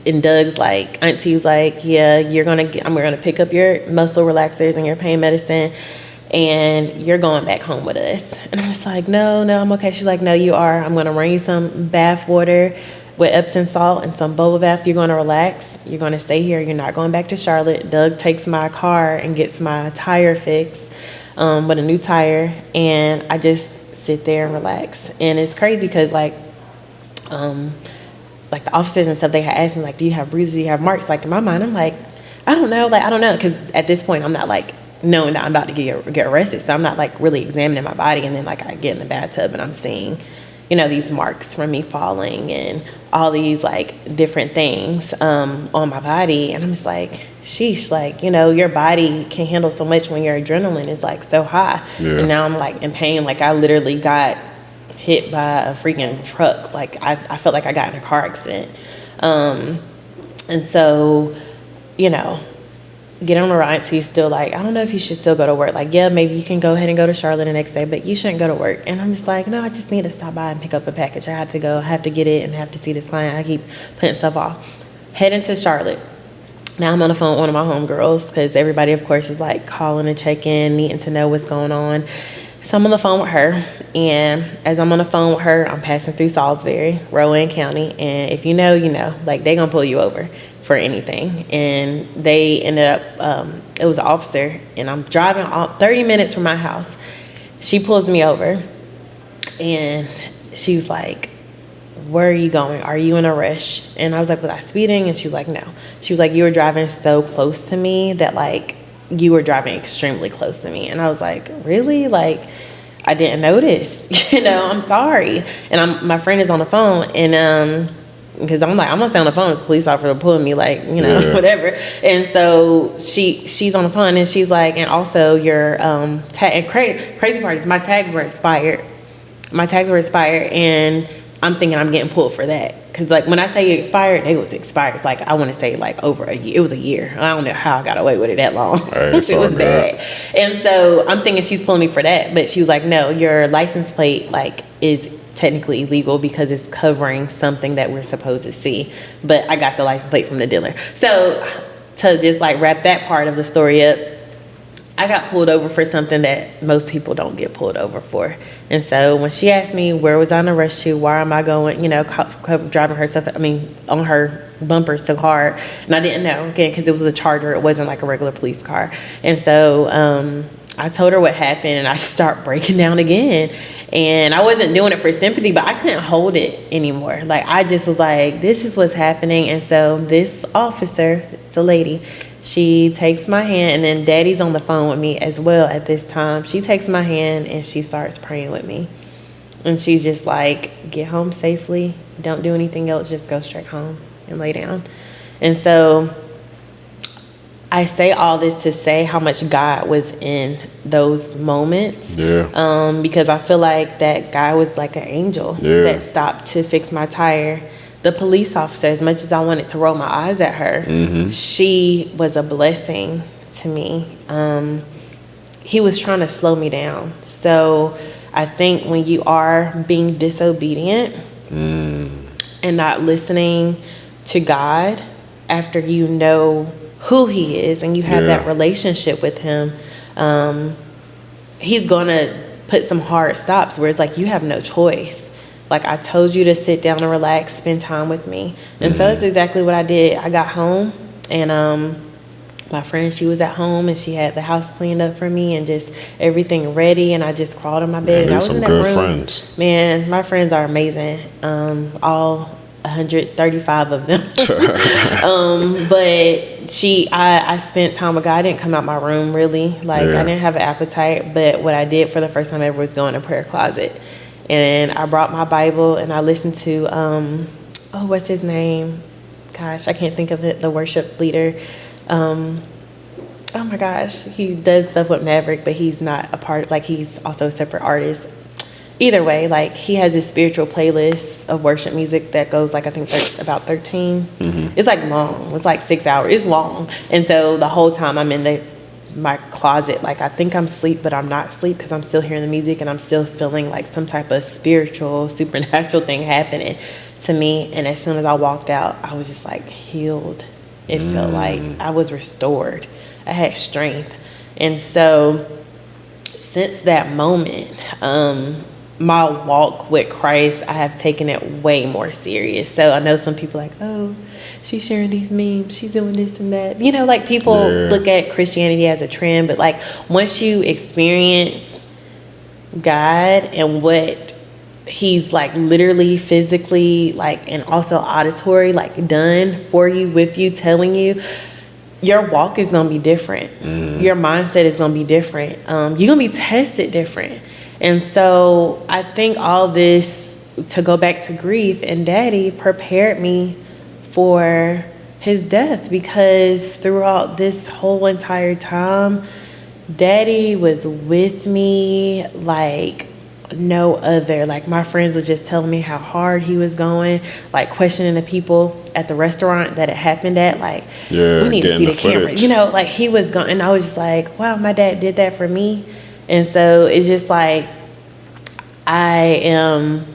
and Doug's like, Auntie was like, yeah, we're gonna pick up your muscle relaxers and your pain medicine, and you're going back home with us. And I was like, no, I'm okay. She's like, no, you are. I'm going to run you some bath water with Epsom salt and some bubble bath. You're going to relax. You're going to stay here. You're not going back to Charlotte. Doug takes my car and gets my tire fixed with a new tire. And I just sit there and relax. And it's crazy because like the officers and stuff, they had asked me, like, do you have bruises? Do you have marks? Like, in my mind, I'm like, I don't know. Because at this point, I'm not like knowing that I'm about to get arrested. So I'm not like really examining my body. And then like I get in the bathtub, and I'm seeing, you know, these marks from me falling and all these like different things on my body. And I'm just like, sheesh, like, you know, your body can handle so much when your adrenaline is like so high. Yeah. And now I'm like in pain. Like, I literally got hit by a freaking truck. Like, I felt like I got in a car accident. And so, you know, get on the ride. He's still like, I don't know if you should still go to work. Like, yeah, maybe you can go ahead and go to Charlotte the next day, but you shouldn't go to work. And I'm just like, no, I just need to stop by and pick up a package. I have to go. I have to get it and have to see this client. I keep putting stuff off. Heading to Charlotte. Now I'm on the phone with one of my homegirls, because everybody, of course, is like calling to check in, needing to know what's going on. So I'm on the phone with her, and as I'm on the phone with her, I'm passing through Salisbury, Rowan County, and if you know, you know, like, they gonna pull you over for anything. And they ended up, it was an officer, and I'm driving 30 minutes from my house. She pulls me over, and she was like, where are you going? Are you in a rush? And I was like, was I speeding? And she was like, no. She was like, you were driving so close to me that, like, you were driving extremely close to me. And I was like, really? Like, I didn't notice. You know, I'm sorry. And my friend is on the phone, and because I'm like, I'm not saying on the phone, it's a police officer pulling me, like, you know, whatever. And so she's on the phone, and she's like, and also your tag. And crazy part is my tags were expired. And I'm thinking I'm getting pulled for that. Because, like, when I say expired, they was expired. It's like, I want to say, like, over a year. It was a year. I don't know how I got away with it that long. Right, it was bad. And so I'm thinking she's pulling me for that. But she was like, no, your license plate, like, is technically illegal because it's covering something that we're supposed to see. But I got the license plate from the dealer. So to just, like, wrap that part of the story up, I got pulled over for something that most people don't get pulled over for. And so when she asked me where was I in a rush to, why am I going, you know, driving her stuff, on her bumper so hard. And I didn't know, again, because it was a Charger. It wasn't like a regular police car. And so I told her what happened, and I start breaking down again. And I wasn't doing it for sympathy, but I couldn't hold it anymore. Like, I just was like, this is what's happening. And so this officer, it's a lady, she takes my hand, and then Daddy's on the phone with me as well at this time. She takes my hand, and she starts praying with me. And she's just like, get home safely. Don't do anything else. Just go straight home and lay down. And so I say all this to say how much God was in those moments. Yeah. Because I feel like that guy was like an angel that stopped to fix my tire. The police officer, as much as I wanted to roll my eyes at her, she was a blessing to me. He was trying to slow me down. So I think when you are being disobedient and not listening to God after you know who he is and you have that relationship with him, he's going to put some hard stops where it's like you have no choice. Like, I told you to sit down and relax, spend time with me. And so that's exactly what I did. I got home, and my friend, she was at home, and she had the house cleaned up for me and just everything ready. And I just crawled in my bed. Man, and I was some in that good room. friends. Man, my friends are amazing. All 135 of them. But I spent time with God. I didn't come out my room, really. Like, I didn't have an appetite. But what I did for the first time ever was go in a prayer closet. And I brought my Bible and I listened to, what's his name? Gosh, I can't think of it. The worship leader. Oh my gosh. He does stuff with Maverick, but he's not a part, like he's also a separate artist. Either way, like he has this spiritual playlist of worship music that goes like, I think about 13. It's like long. It's like 6 hours. It's long. And so the whole time I'm in my closet, like I think I'm asleep, but I'm not asleep because I'm still hearing the music and I'm still feeling like some type of spiritual, supernatural thing happening to me. And as soon as I walked out, I was just like healed. It felt like I was restored. I had strength. And so since that moment, my walk with Christ, I have taken it way more serious. So I know some people like, oh, she's sharing these memes, she's doing this and that. You know, like people look at Christianity as a trend, but like once you experience God and what he's like literally, physically, like, and also auditory, like done for you, with you, telling you, your walk is going to be different. Your mindset is going to be different. You're going to be tested different. And so I think all this, to go back to grief, and Daddy prepared me for his death, because throughout this whole entire time, Daddy was with me like no other. Like my friends was just telling me how hard he was going, like questioning the people at the restaurant that it happened at, like, we need to see the camera. You know, like he was going, and I was just like, wow, my dad did that for me. And so it's just like, I am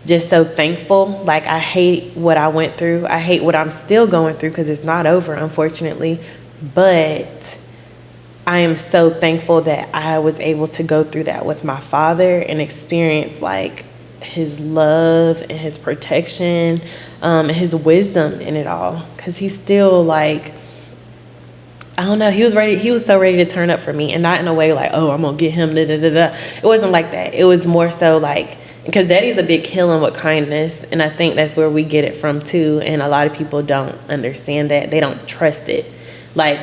just so thankful. Like, I hate what I went through. I hate what I'm still going through because it's not over, unfortunately. But I am so thankful that I was able to go through that with my father and experience like his love and his protection, and his wisdom in it all. Because he's still like, I don't know, he was so ready to turn up for me, and not in a way like, oh, I'm gonna get him, da da da da. It wasn't like that. It was more so like, because Daddy's a big killing with kindness, and I think that's where we get it from too. And a lot of people don't understand that. They don't trust it. Like,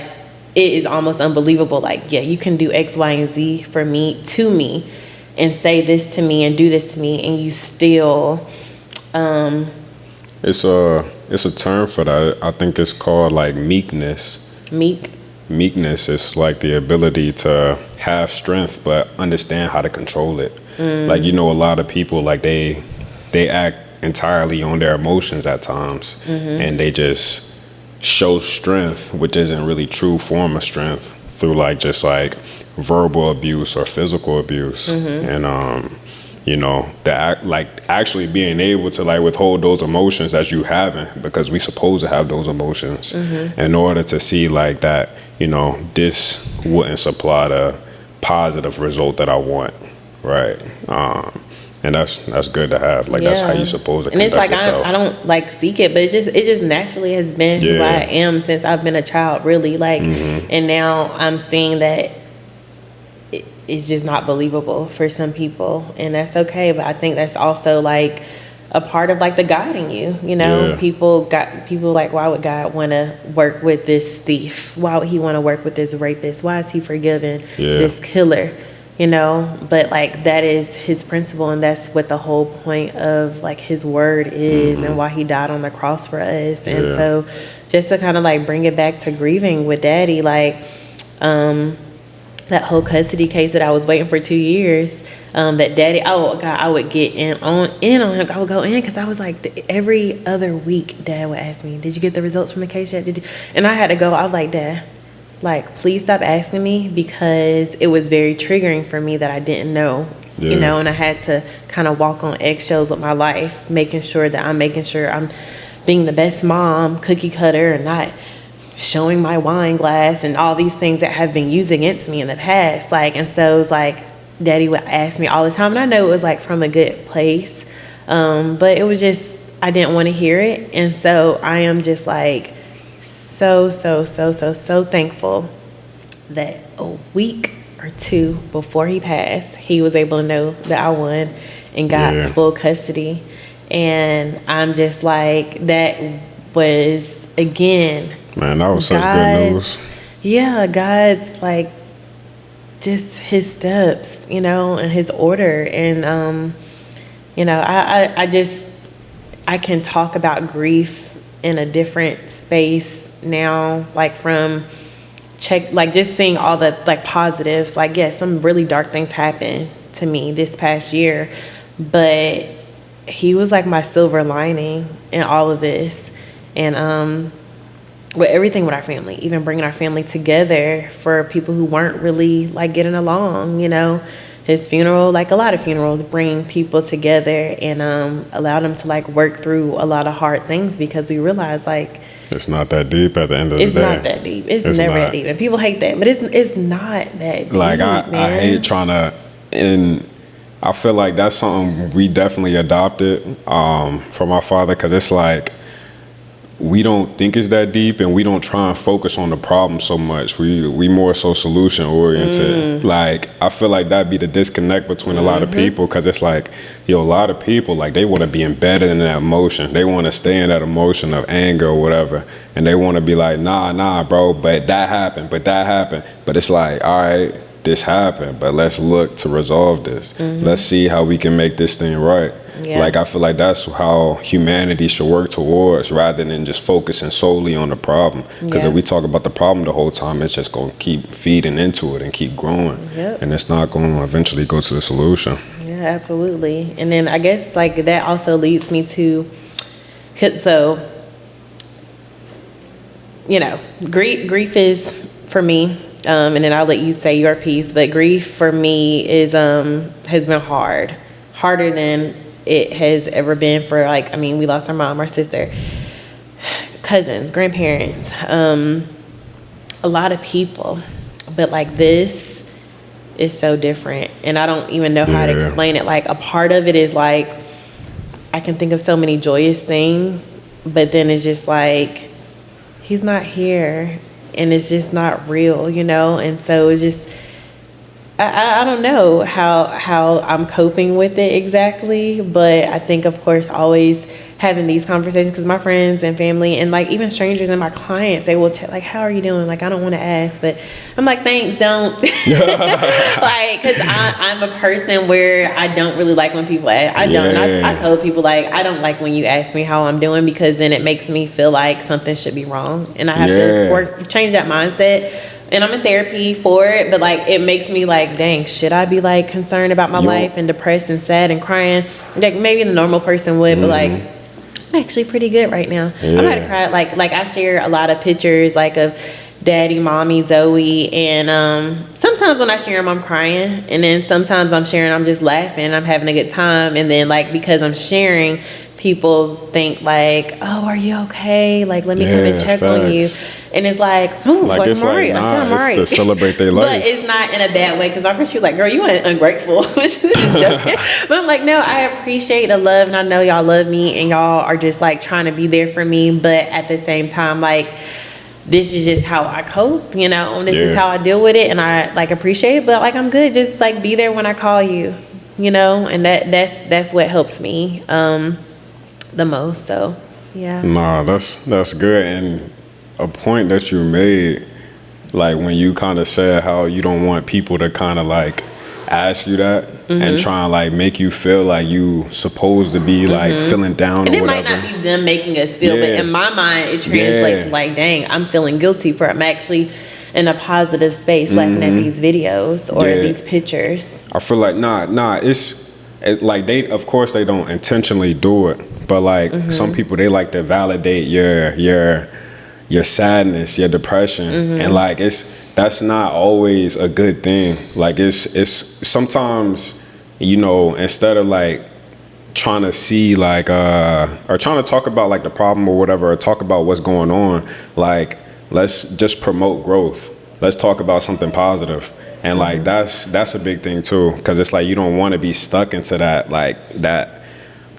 it is almost unbelievable. Like, yeah, you can do X, Y, and Z for me, to me, and say this to me and do this to me, and you still It's a term for that. I think it's called like meekness. Meekness is like the ability to have strength but understand how to control it. Like, you know, a lot of people, like they act entirely on their emotions at times, and they just show strength, which isn't really true form of strength, through like just like verbal abuse or physical abuse. And you know, like actually being able to like withhold those emotions that you haven't, because we supposed to have those emotions in order to see like that, you know, this wouldn't supply the positive result that I want, right? And that's good to have. Like, that's how you supposed to conduct yourself. And it's like, I don't like seek it, but it just naturally has been who I am since I've been a child, really. Like, and now I'm seeing that it's just not believable for some people, and that's okay. But I think that's also like a part of like the God in you, you know. People like, why would God want to work with this thief? Why would he want to work with this rapist? Why is he forgiving this killer? you know, but like that is his principle, and that's what the whole point of like his word is, and why he died on the cross for us. And so just to kind of like bring it back to grieving with daddy, like that whole custody case that I was waiting for 2 years, that daddy, oh God, I would get in on him. I would go in because I was like, every other week dad would ask me, did you get the results from the case yet? And I had to go. I was like, Dad, like, please stop asking me, because it was very triggering for me that I didn't know, you know, and I had to kind of walk on eggshells with my life, making sure I'm being the best mom, cookie cutter, and not showing my wine glass and all these things that have been used against me in the past. Like, and so it was like, daddy would ask me all the time, and I know it was like from a good place, but it was just, I didn't want to hear it. And so I am just like, so thankful that a week or two before he passed, he was able to know that I won and got full custody. And I'm just like, that was, again, man, that was such good news. Yeah, God's like just his steps, you know, and his order. And you know, I can talk about grief in a different space now, like from just seeing all the like positives. Like, yes, some really dark things happened to me this past year, but he was like my silver lining in all of this. And with everything with our family, even bringing our family together for people who weren't really like getting along, you know, his funeral, like a lot of funerals bring people together and allow them to like work through a lot of hard things, because we realize like it's not that deep at the end of the day. It's not that deep. It's never that deep. And people hate that, but it's not that deep. Like I hate trying to, and I feel like that's something we definitely adopted from our father, because it's like we don't think it's that deep, and we don't try and focus on the problem so much. We more so solution oriented. Like, I feel like that'd be the disconnect between a lot of people, because it's like, a lot of people, like, they want to be embedded in that emotion. They want to stay in that emotion of anger or whatever, and they want to be like, nah, bro, but that happened. But it's like, all right, this happened, but let's look to resolve this. Let's see how we can make this thing right. Yeah. Like, I feel like that's how humanity should work towards, rather than just focusing solely on the problem. Because if we talk about the problem the whole time, it's just going to keep feeding into it and keep growing. And it's not going to eventually go to the solution. Yeah, absolutely. And then I guess, like, that also leads me to, so, you know, grief is, for me, and then I'll let you say your piece, but grief for me is has been harder than it has ever been for, like, I mean, we lost our mom, our sister, cousins, grandparents, a lot of people, but like this is so different, and I don't even know how to explain it. Like, a part of it is like, I can think of so many joyous things, but then it's just like, he's not here, and it's just not real, you know? And so it's just, I don't know how I'm coping with it exactly, but I think, of course, always having these conversations, because my friends and family and like even strangers and my clients, they will check like, how are you doing? Like, I don't want to ask, but I'm like, thanks, don't. Like, because I'm a person where I don't really like when people ask. I don't. I told people, like, I don't like when you ask me how I'm doing, because then it makes me feel like something should be wrong, and I have to change that mindset. And I'm in therapy for it, but like, it makes me like, dang, should I be like concerned about my life and depressed and sad and crying? Like, maybe the normal person would, but like, I'm actually pretty good right now. I'm not to cry. Like I share a lot of pictures like of daddy, mommy, Zoe, and sometimes when I share them, I'm crying, and then sometimes I'm sharing, I'm just laughing, I'm having a good time, and then like, because I'm sharing, people think like, oh, are you okay? Like, let me come and check on you. And it's like, oh, like it's Mario. Like, nah, it's right. To celebrate their life. But it's not in a bad way, because my friend, she was like, girl, you ain't ungrateful. But I'm like, no, I appreciate the love, and I know y'all love me, and y'all are just like trying to be there for me. But at the same time, like, this is just how I cope, you know, and this is how I deal with it, and I like appreciate it. But like, I'm good. Just like, be there when I call you, you know, and that's what helps me the most. So yeah. Nah, that's good. And a point that you made, like when you kind of said how you don't want people to kind of like ask you that and try and like make you feel like you supposed to be like feeling down, and or it whatever. might not be them making us feel, but in my mind it translates to like, dang, I'm feeling guilty for I'm actually in a positive space laughing at these videos or these pictures. I feel like it's like they, of course they don't intentionally do it, but like some people, they like to validate your sadness, your depression, and like that's not always a good thing. Like it's sometimes, you know, instead of like trying to see like or trying to talk about like the problem or whatever, or talk about what's going on, like let's just promote growth. Let's talk about something positive. And like that's a big thing too, because it's like you don't want to be stuck into that like that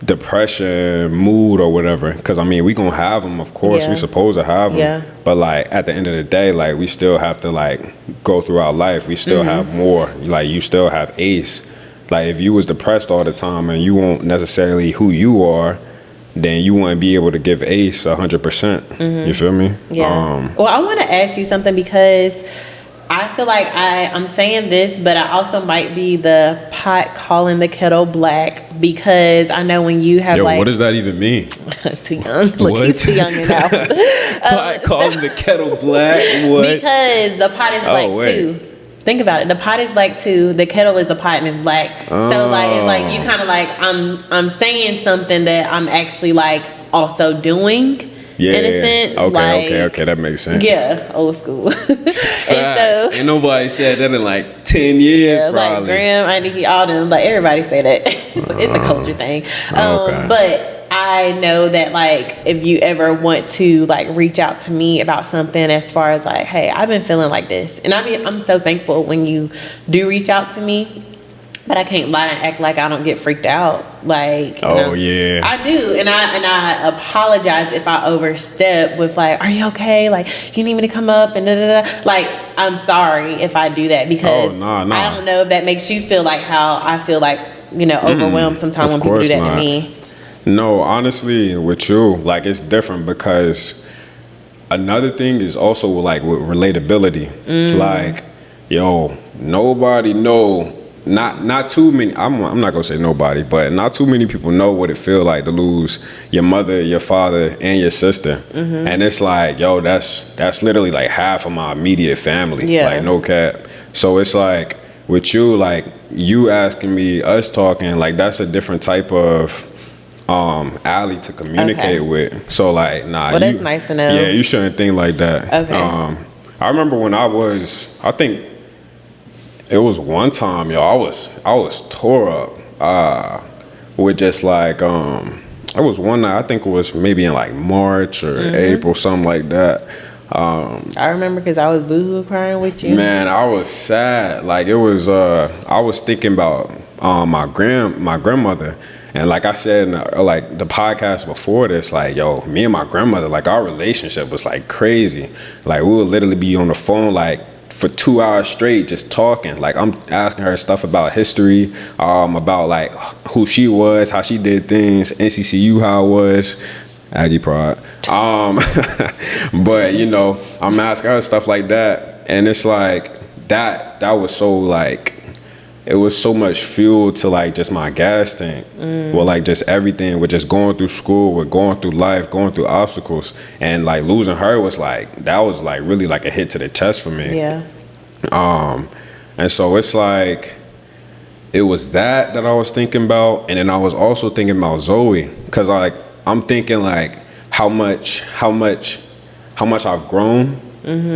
depression mood or whatever, because I mean we gonna have them, of course, we supposed to have them, but like at the end of the day, like we still have to like go through our life. We still have more, like you still have Ace. Like if you was depressed all the time and you won't necessarily who you are, then you wouldn't be able to give Ace 100%. You feel me? Well, I want to ask you something, because I feel like I'm saying this, but I also might be the pot calling the kettle black, because I know when you have like... what does that even mean? Too young. Look, he's too young now. Pot calling the kettle black? What? Because the pot is black too. Think about it. The pot is black too. The kettle is the pot and it's black. So like it's like you kind of like I'm saying something that I'm actually like also doing. In a sense. Okay, that makes sense. Yeah, old school. So, ain't nobody said that in like 10 years, probably. Like Graham, Auntie, all them, like everybody say that. It's a culture thing. But I know that like if you ever want to like reach out to me about something, as far as like, hey, I've been feeling like this, and I'm so thankful when you do reach out to me. But I can't lie and act like I don't get freaked out. Like, I do, and I apologize if I overstep with like, "Are you okay? Like, you need me to come up?" and da da da. Like, I'm sorry if I do that, because I don't know if that makes you feel like how I feel, like, you know, overwhelmed sometimes when people do that to me. No, honestly, with you, like it's different, because another thing is also like with relatability. Like, yo, nobody know. Not too many. I'm not gonna say nobody, but not too many people know what it feels like to lose your mother, your father, and your sister. And it's like, yo, that's literally like half of my immediate family. Like no cap. So it's like with you, like you asking me, us talking, like that's a different type of alley to communicate with. So like, well, that's nice to know. Yeah, you shouldn't think like that. I remember when I think it was one time, yo, I was tore up with just like it was one night, I think it was maybe in like March or April, something like that. I remember, because I was boohoo crying with you. Man, I was sad. Like it was I was thinking about my grandmother. And like I said in like the podcast before this, like, yo, me and my grandmother, like our relationship was like crazy. Like we would literally be on the phone like for 2 hours straight just talking. Like I'm asking her stuff about history, about like who she was, how she did things, NCCU, how it was, Aggie Pride. But you know, I'm asking her stuff like that, and it's like that was so like, it was so much fuel to like just my gas tank. Well, like just everything with just going through school, with going through life, going through obstacles, and like losing her was like, that was like really like a hit to the chest for me. And so it's like, it was that I was thinking about, and then I was also thinking about Zoe, because like I'm thinking like how much I've grown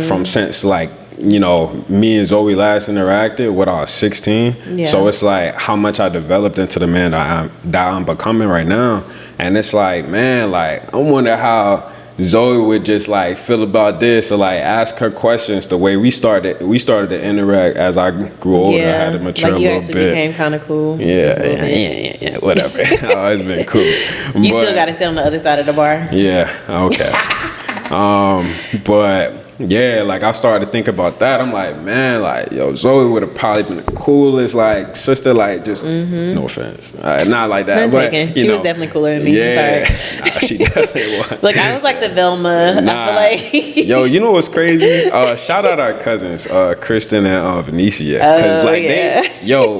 from since like, you know, me and Zoe last interacted when I was 16. So it's like how much I developed into the man that I'm becoming right now. And it's like, man, like I wonder how Zoe would just like feel about this, or like ask her questions the way we started to interact as I grew older. I had to mature like a little bit. You actually became kind of cool. Yeah, whatever. It's been cool. You still got to sit on the other side of the bar. Yeah, okay. But yeah, like I started to think about that. I'm like, man, like, yo, Zoe would have probably been the coolest, like, sister, like, just, no offense. Not like that, but, she was definitely cooler than me. Yeah, nah, she definitely was. Like, I was like the Velma. Nah. I feel like. Yo, you know what's crazy? Shout out our cousins, Kristen and Venicia. Cause like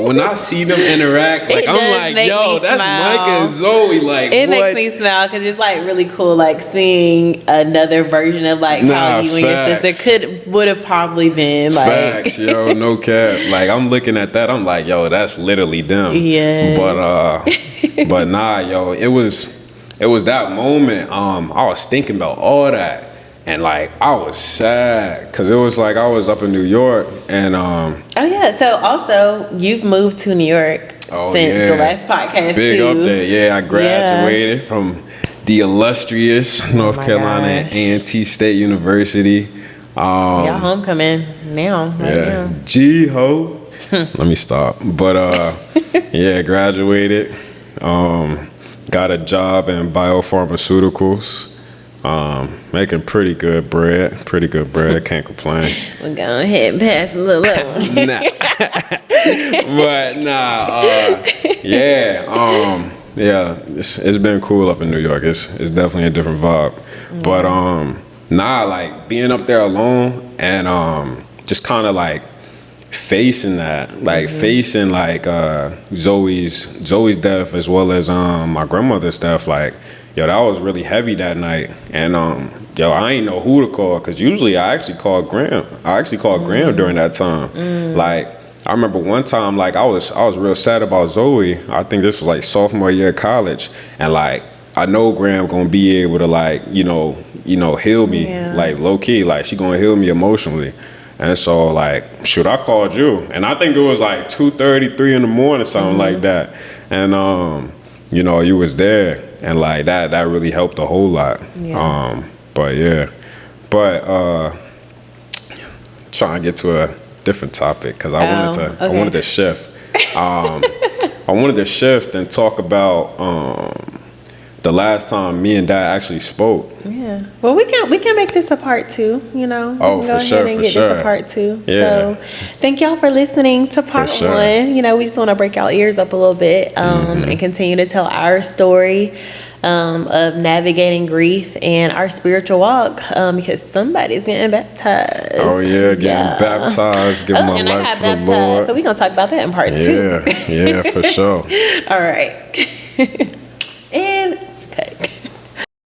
when I see them interact, like I'm like, yo, that's smile. Mike and Zoe. Like, it makes me smile because it's like really cool, like seeing another version of like how you and your sister would have probably been. Like, facts, yo, no cap. Like I'm looking at that, I'm like, yo, that's literally them. Yeah. But nah, yo, it was that moment. I was thinking about all that. And like I was sad because it was like I was up in New York and oh yeah, so also you've moved to New York since the last podcast. Big update. Yeah, I graduated from the illustrious North Carolina A&T State University. Y'all homecoming now. Right now. G-ho. Let me stop. But yeah, graduated. Got a job in biopharmaceuticals. Making pretty good bread. Can't complain. We're going ahead and pass a little over. Nah. But yeah, it's been cool up in New York. It's definitely a different vibe. But like being up there alone and just kind of like facing that, like facing like Zoe's death as well as my grandmother's death, like. Yo, that was really heavy that night, and I ain't know who to call because usually I actually called Graham. Graham during that time. Like I remember one time, like I was real sad about Zoe. I think this was like sophomore year of college, and like I know Graham gonna be able to like you know heal me like low key, like she gonna heal me emotionally. And so like shoot, I called you, and I think it was like 2:30, 3 in the morning, something like that, and you was there. And like that really helped a whole lot. Yeah. Trying to get to a different topic because I wanted to shift. I wanted to shift and talk about the last time me and Dad actually spoke. Yeah. Well, we can make this a part 2. You know. Oh, we can go ahead and get this a part 2. Yeah. So, thank y'all for listening to part 1. You know, we just want to break y'all ears up a little bit and continue to tell our story of navigating grief and our spiritual walk because somebody's getting baptized. Oh yeah, getting baptized, giving my life to the Lord. So we're gonna talk about that in part 2. Yeah, for sure. All right.